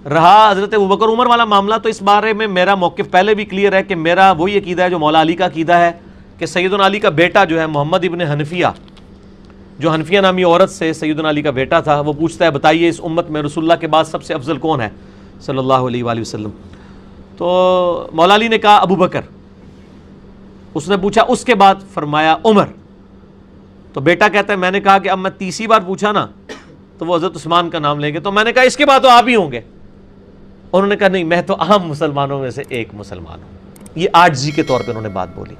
رہا حضرت ابوبکر عمر والا معاملہ، تو اس بارے میں میرا موقف پہلے بھی کلیئر ہے کہ میرا وہی عقیدہ ہے جو مولا علی کا عقیدہ ہے کہ سیدنا علی کا بیٹا جو ہے محمد ابن حنفیہ، جو حنفیہ نامی عورت سے سیدنا علی کا بیٹا تھا، وہ پوچھتا ہے بتائیے اس امت میں رسول اللہ کے بعد سب سے افضل کون ہے صلی اللہ علیہ وآلہ وسلم؟ تو مولا علی نے کہا ابو بکر. اس نے پوچھا اس کے بعد؟ فرمایا عمر. تو بیٹا کہتا ہے میں نے کہا کہ اب میں تیسری بار پوچھا نا تو وہ حضرت عثمان کا نام لیں گے، تو میں نے کہا اس کے بعد تو آپ ہی ہوں گے. انہوں نے کہا نہیں، میں تو عام مسلمانوں میں سے ایک مسلمان ہوں. یہ عاجزی کے طور پہ انہوں نے بات بولی.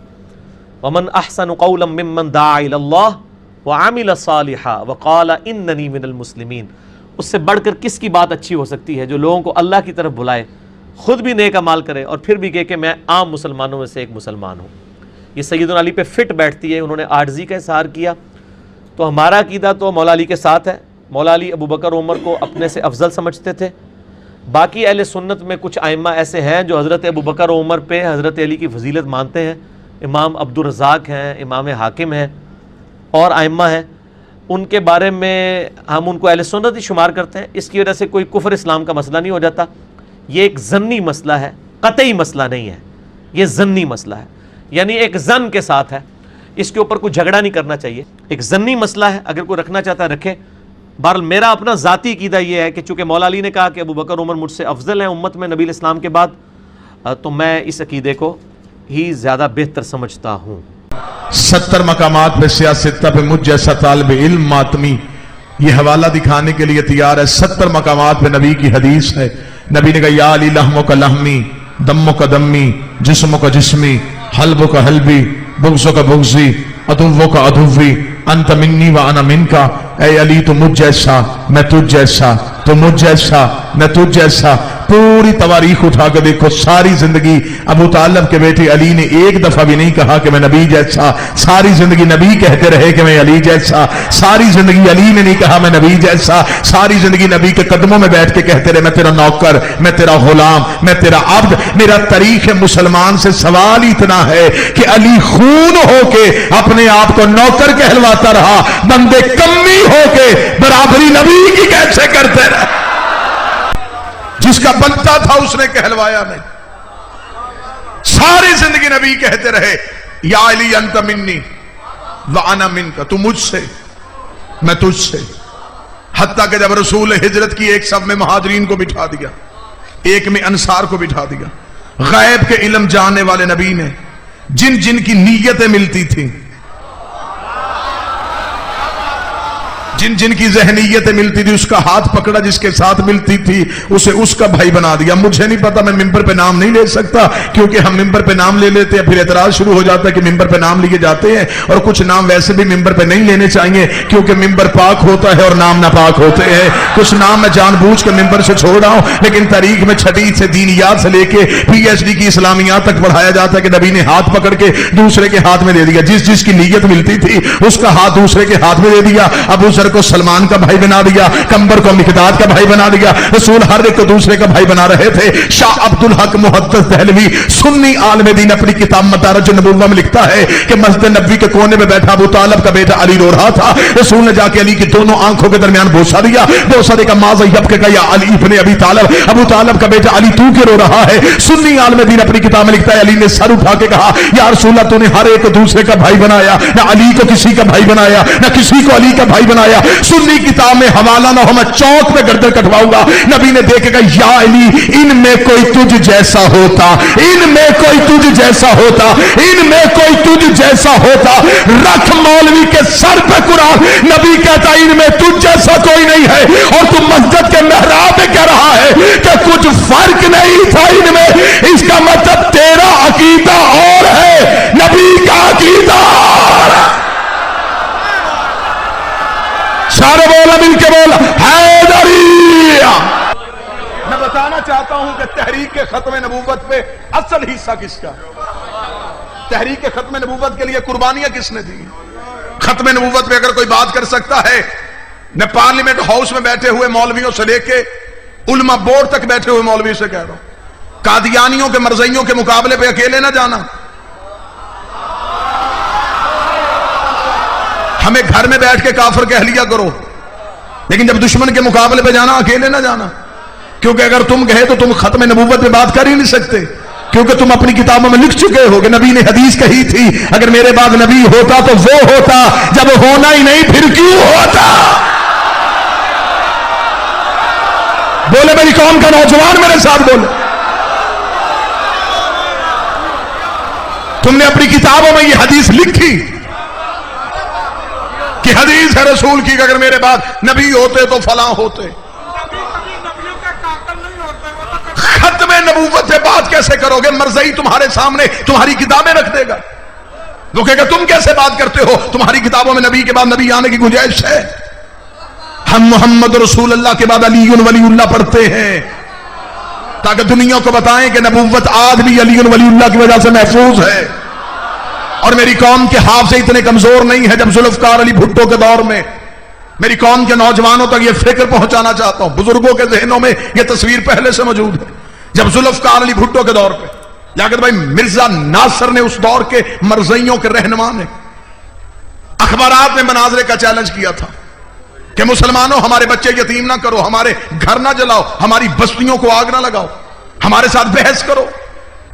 وَمَنْ أَحْسَنُ قَوْلًا مِّمَّنْ دَعَا إِلَى اللَّهِ وَعَمِلَ صَالِحًا وَقَالَ إِنَّنِي مِنَ الْمُسْلِمِينَ. اس سے بڑھ کر کس کی بات اچھی ہو سکتی ہے جو لوگوں کو اللہ کی طرف بلائے، خود بھی نیک اعمال کرے اور پھر بھی کہے کہ میں عام مسلمانوں میں سے ایک مسلمان ہوں. یہ سیدنا علی پہ فٹ بیٹھتی ہے. انہوں نے عاجزی کا اظہار کیا. تو ہمارا عقیدہ تو مولا علی کے ساتھ ہے. مولا علی ابو بکر عمر کو اپنے سے افضل سمجھتے تھے. باقی اہل سنت میں کچھ ائمہ ایسے ہیں جو حضرت ابو بکر عمر پہ حضرت علی کی فضیلت مانتے ہیں. امام عبدالرزاق ہیں، امام حاکم ہیں اور ائمہ ہیں. ان کے بارے میں ہم ان کو اہل سنت ہی شمار کرتے ہیں. اس کی وجہ سے کوئی کفر اسلام کا مسئلہ نہیں ہو جاتا. یہ ایک ظنی مسئلہ ہے، قطعی مسئلہ نہیں ہے. یہ ظنی مسئلہ ہے، یعنی ایک ظن کے ساتھ ہے. اس کے اوپر کوئی جھگڑا نہیں کرنا چاہیے. ایک ظنی مسئلہ ہے، اگر کوئی رکھنا چاہتا ہے رکھے. بہرحال میرا اپنا ذاتی عقیدہ یہ ہے کہ چونکہ مولا علی نے کہا کہ ابو بکر عمر مجھ سے افضل ہیں امت میں نبی الاسلام کے بعد، تو میں اس عقیدے کو ہی زیادہ بہتر سمجھتا ہوں. 70 مقامات پہ سیاستہ پہ مجھ جیسا طالب علم ماتمی یہ حوالہ دکھانے کے لیے تیار ہے. 70 مقامات پہ نبی کی حدیث ہے. نبی نے کہا یا علی لحمو کا لحمی، دمو کا دمی، جسمو کا جسمی، حلبو کا حلبی، بغضو کا بغضی، عدوو کا عدوی، انت منی و انا من کا. اے علی تو مجھ جیسا، میں تجھ جیسا، تو مجھ جیسا، میں تجھ جیسا. پوری تواریخ اٹھا کے دیکھو، ساری زندگی ابو طالب کے بیٹے علی نے ایک دفعہ بھی نہیں کہا کہ میں نبی جیسا. ساری زندگی نبی کہتے رہے کہ میں علی جیسا. ساری زندگی علی نے نہیں کہا میں نبی جیسا. ساری زندگی نبی کے قدموں میں بیٹھ کے کہتے رہے میں تیرا نوکر، میں تیرا غلام، میں تیرا عبد. میرا تاریخ مسلمان سے سوال اتنا ہے کہ علی خون ہو کے اپنے آپ کو نوکر کہلواتا رہا، بندے کمی ہو کے برابری نبی کی کیسے کرتے رہے؟ جس کا بنتا تھا اس نے کہلوایا نہیں. ساری زندگی نبی کہتے رہے یا علی انت منی وانا منک، تو مجھ سے میں تجھ سے. حتیٰ کہ جب رسول ہجرت کی ایک صف میں مہاجرین کو بٹھا دیا، ایک میں انصار کو بٹھا دیا. غیب کے علم جاننے والے نبی نے جن جن کی نیتیں ملتی تھیں، جن جن کی ذہنیتیں ملتی تھی، اس کا ہاتھ پکڑا، جس کے ساتھ ملتی تھی اسے اس کا بھائی بنا دیا. مجھے نہیں پتا، میں ممبر پہ نام نہیں لے سکتا کیونکہ ہم ممبر پہ نام لے لیتے ہیں پھر اعتراض شروع ہو جاتا ہے کہ ممبر پہ نام لیے جاتے ہیں. اور کچھ نام ویسے بھی ممبر پہ نہیں لینے چاہیے کیونکہ ممبر پاک ہوتا ہے اور نام ناپاک ہوتے ہیں. کچھ نام میں جان بوجھ کے ممبر سے چھوڑ رہا ہوں، لیکن تاریخ میں چھٹی سے دینیات سے لے کے PhD کی اسلامیات تک پڑھایا جاتا ہے کہ نبی نے ہاتھ پکڑ کے دوسرے کے ہاتھ میں دے دیا. جس جس کی نیت ملتی تھی اس کا ہاتھ دوسرے کے ہاتھ میں دے دیا. ابو ذر کو سلمان کا بھائی بنا دیا، کمبر کو مقداد کا بھائی بنا دیا. رسول ہر ایک کو دوسرے کا بھائی بنا رہے تھے. شاہ عبدالحق محدث دہلوی سنی عالم دین اپنی کتاب مدارج النبوہ میں لکھتا ہے کہ مسجد نبوی کے کونے میں بیٹھا ابو طالب کا بیٹا علی رو رہا تھا. رسول نے جا کے علی کی دونوں آنکھوں کے درمیان بوسہ دیا. بوسہ دے کا ماذا یبکے کا یا علی ابن ابی طالب، ابو طالب کا بیٹا علی تو کیوں رو رہا ہے؟ سنی عالم دین اپنی کتاب میں لکھتا ہے علی نے سر اٹھا کے کہا یا رسول اللہ تو نے ہر ایک کو دوسرے کا بھائی بنایا، نہ علی کو کسی کا بھائی بنایا نہ کسی کو علی کا بھائی بنایا. سنی کتاب میں حوالہ نہ ہو، میں چوک پہ گردن کٹواؤں گا. نبی نے دیکھے گا یا علی ان میں کوئی تجھ جیسا ہوتا، ان میں کوئی تجھ جیسا ہوتا، ان میں کوئی تجھ جیسا ہوتا. رکھ مولوی کے سر پہ قرآن. نبی کہتا ان میں تجھ جیسا کوئی نہیں ہے اور تم مسجد کے محراب میں کہہ رہا ہے کہ کچھ فرق نہیں تھا ان میں. اس کا مطلب تیرا عقیدہ اور ہے، نبی کا عقیدہ اور ہے. سارے بولا مل کے بولا حیدری. میں بتانا چاہتا ہوں کہ تحریک کے ختم نبوت پہ اصل حصہ کس کا؟ تحریک کے ختم نبوت کے لیے قربانیاں کس نے دی؟ ختم نبوت پہ اگر کوئی بات کر سکتا ہے، میں پارلیمنٹ ہاؤس میں بیٹھے ہوئے مولویوں سے لے کے علماء بورڈ تک بیٹھے ہوئے مولوی سے کہہ رہا ہوں، قادیانیوں کے مرزائیوں کے مقابلے پہ اکیلے نہ جانا. ہمیں گھر میں بیٹھ کے کافر کہہ لیا کرو، لیکن جب دشمن کے مقابلے پہ جانا اکیلے نہ جانا. کیونکہ اگر تم کہے تو تم ختم نبوت پہ بات کر ہی نہیں سکتے، کیونکہ تم اپنی کتابوں میں لکھ چکے ہو کہ نبی نے حدیث کہی تھی اگر میرے بعد نبی ہوتا تو وہ ہوتا، جب ہونا ہی نہیں پھر کیوں ہوتا؟ بولے میری قوم کا نوجوان میرے ساتھ بولے. تم نے اپنی کتابوں میں یہ حدیث لکھی کہ حدیث ہے رسول کی کہ اگر میرے بعد نبی ہوتے تو فلاں ہوتے. ختم نبوت سے بات کیسے کرو گے؟ مرزائی تمہارے سامنے تمہاری کتابیں رکھ دے گا، وہ کہے گا تم کیسے بات کرتے ہو، تمہاری کتابوں میں نبی کے بعد نبی آنے کی گنجائش ہے. ہم محمد رسول اللہ کے بعد علی ولی اللہ پڑھتے ہیں تاکہ دنیا کو بتائیں کہ نبوت آج بھی علی ولی اللہ کی وجہ سے محفوظ ہے. اور میری قوم کے حافظے اتنے کمزور نہیں ہے. جب ذوالفقار علی بھٹو کے دور میں میری قوم کے نوجوانوں تک یہ فکر پہنچانا چاہتا ہوں، بزرگوں کے ذہنوں میں یہ تصویر پہلے سے موجود ہے. جب ذوالفقار علی بھٹو کے دور پہ لیاقت بھائی مرزا ناصر نے، اس دور کے مرزائیوں کے رہنما نے، اخبارات میں مناظرے کا چیلنج کیا تھا کہ مسلمانوں ہمارے بچے یتیم نہ کرو، ہمارے گھر نہ جلاؤ، ہماری بستیوں کو آگ نہ لگاؤ، ہمارے ساتھ بحث کرو،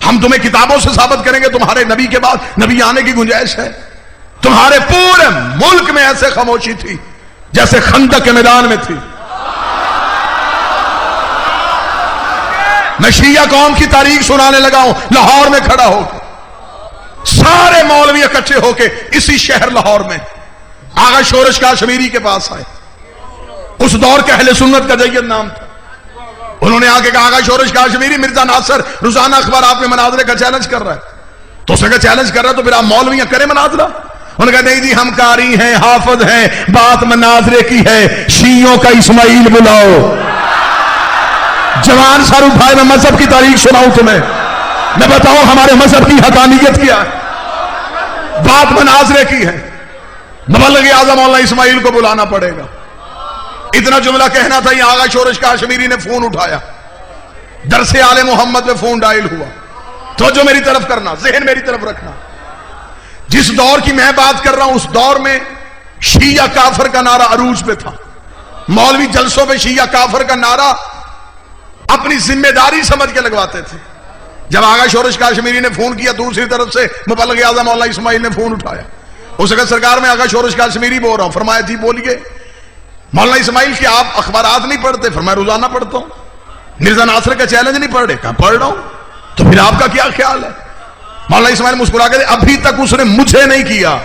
ہم تمہیں کتابوں سے ثابت کریں گے تمہارے نبی کے بعد نبی آنے کی گنجائش ہے. تمہارے پورے ملک میں ایسے خاموشی تھی جیسے خندق کے میدان میں تھی. میں شیعہ قوم کی تاریخ سنانے لگا ہوں لاہور میں کھڑا ہو کے. سارے مولوی اکٹھے ہو کے اسی شہر لاہور میں آغا شورش کاشمیری کے پاس آئے. اس دور کے اہل سنت کا جید نام تھا. انہوں نے آگے کہا آغا شورش کاشمیری مرزا ناصر روزانہ اخبارات میں مناظرے کا چیلنج کر رہا ہے. تو اس نے کہا چیلنج کر رہا ہے تو پھر آپ مولویاں کریں مناظرہ. انہوں نے کہا نہیں جی ہم قاری ہیں، حافظ ہیں، بات مناظرے کی ہے، شیعوں کا اسماعیل بلاؤ. جوان سارو بھائی میں مذہب کی تاریخ سناؤں تمہیں، میں بتاؤں ہمارے مذہب کی حقانیت کیا ہے. بات مناظرے کی ہے، مبلغ اعظم مولانا اسماعیل کو بلانا پڑے گا. اتنا جملہ کہنا تھا. یہ آغا شورش کاشمیری نے فون اٹھایا، درس آل محمد میں فون ڈائل ہوا. توجہ میری طرف کرنا، ذہن میری طرف رکھنا. جس دور کی میں بات کر رہا ہوں اس دور میں شیعہ کافر کا نعرہ عروج پہ تھا. مولوی جلسوں پہ شیعہ کافر کا نعرہ اپنی ذمہ داری سمجھ کے لگواتے تھے. جب آغا شورش کاشمیری نے فون کیا دوسری طرف سے مبلغ اعظم مولانا اسماعیل نے فون اٹھایا. اس وقت سرکار میں آغا شورش کاشمیری بول رہا ہوں. فرمایا جی بولیے. مولانا اسماعیل کہ آپ اخبارات نہیں پڑھتے؟ فرمایا روزانہ پڑھتا ہوں. مرزا ناصر کا چیلنج نہیں پڑھ رہے؟ کہا پڑھ رہا ہوں. تو پھر آپ کا کیا خیال ہے؟ مولانا اسماعیل مسکرا کے ابھی تک اس نے مجھے نہیں کیا.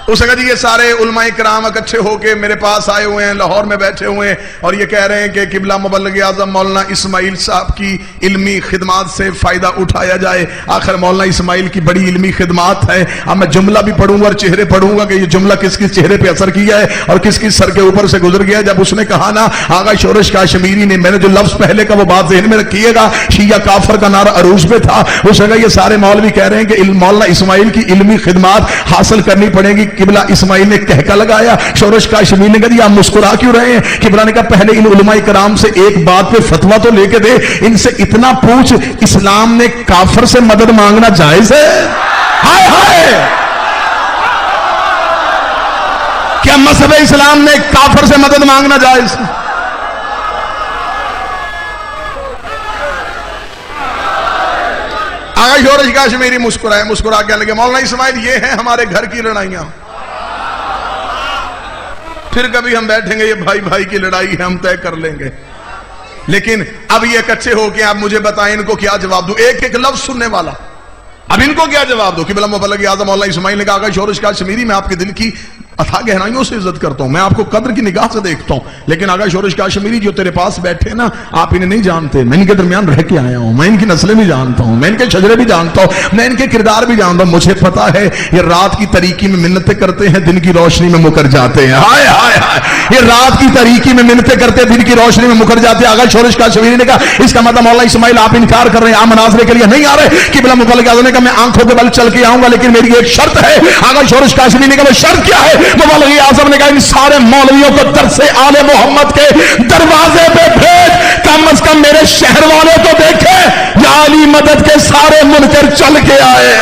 اس وقت یہ سارے علماء کرام اکٹھے ہو کے میرے پاس آئے ہوئے ہیں، لاہور میں بیٹھے ہوئے ہیں اور یہ کہہ رہے ہیں کہ قبلہ مبلغ اعظم مولانا اسماعیل صاحب کی علمی خدمات سے فائدہ اٹھایا جائے. آخر مولانا اسماعیل کی بڑی علمی خدمات ہے. اب میں جملہ بھی پڑھوں گا اور چہرے پڑھوں گا کہ یہ جملہ کس کس چہرے پہ اثر کیا ہے اور کس کس سر کے اوپر سے گزر گیا. جب اس نے کہا نا آغا شورش کاشمیری نے، میں نے جو لفظ پہلے کا وہ بات ذہن میں رکھیے گا، شیعہ کافر کا نعرہ عروج پہ تھا. اس جگہ یہ سارے مولوی کہہ رہے ہیں کہ مولانا اسماعیل کی علمی خدمات حاصل کرنی پڑے گی. قبلہ اسماعیل نے کہکا لگایا. شورش کاشمیری نے کہا آپ مسکرا کیوں رہے ہیں؟ قبلہ نے کہا پہلے ان علماء کرام سے ایک بات پہ فتویٰ تو لے کے دے. ان سے اتنا پوچھ اسلام نے کافر سے مدد مانگنا جائز ہے؟ ہائے ہائے، کیا مذہب اسلام نے کافر سے مدد مانگنا جائز ہے؟ آغا شورش کاشمیری مسکرائے، مسکرا کے لگے مولانا اسماعیل یہ ہیں ہمارے گھر کی لڑائیاں، پھر کبھی ہم بیٹھیں گے یہ بھائی بھائی کی لڑائی ہے ہم طے کر لیں گے. لیکن اب یہ اکٹھے ہو کے آپ مجھے بتائیں ان کو کیا جواب دوں. ایک ایک لفظ سننے والا، اب ان کو کیا جواب دو؟ قبلہ مبلغ اعظم مولانا اسماعیل نے کہا آغا شورش کاشمیری میں آپ کے دل کی اتھا گہرائیوں سے عزت کرتا ہوں، میں آپ کو قدر کی نگاہ سے دیکھتا ہوں، لیکن آغا شورش کاشمیری جو تیرے پاس بیٹھے نا آپ انہیں نہیں جانتے. میں ان کے درمیان رہ کے آیا ہوں، میں ان کی نسلیں بھی جانتا ہوں، میں ان کے شجرے بھی جانتا ہوں، میں ان کے کردار بھی جانتا ہوں. مجھے پتا ہے یہ رات کی تاریکی میں منتیں کرتے ہیں، دن کی روشنی میں مکر جاتے ہیں. ہائے ہائے ہائے، یہ رات کی تاریکی میں منتیں کرتے ہیں، دن کی روشنی میں مکر جاتے ہیں. آغا شورش کاشمیری نے کہا اس کا مطلب مولانا اسماعیل آپ انکار کر رہے ہیں، آپ مناظرے کے لیے نہیں آ رہے؟ قبلہ مبلغ اعظم نے کہا میں آنکھوں کے بل چل کے آؤں گا لیکن میری ایک شرط ہے. آغا شورش کاشمیری نے کہا وہ شرط کیا ہے؟ مبلغ اعظم نے کہا ان سارے مولویوں کو درس آل محمد کے دروازے پہ بھیج، کم از کم میرے شہر والے تو دیکھے یا علی مدد کے سارے منکر چل کے آئے.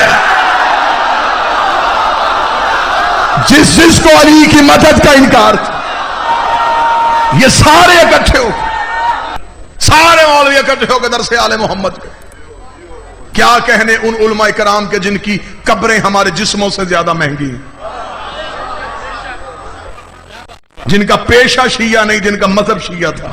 جس کو علی کی مدد کا انکار تھا، یہ سارے اکٹھے ہو اکٹھے ہو کے درس آل محمد کے. کیا کہنے ان علماء کرام کے جن کی قبریں ہمارے جسموں سے زیادہ مہنگی ہیں, جن کا پیشہ شیعہ نہیں, جن کا مذہب شیعہ تھا.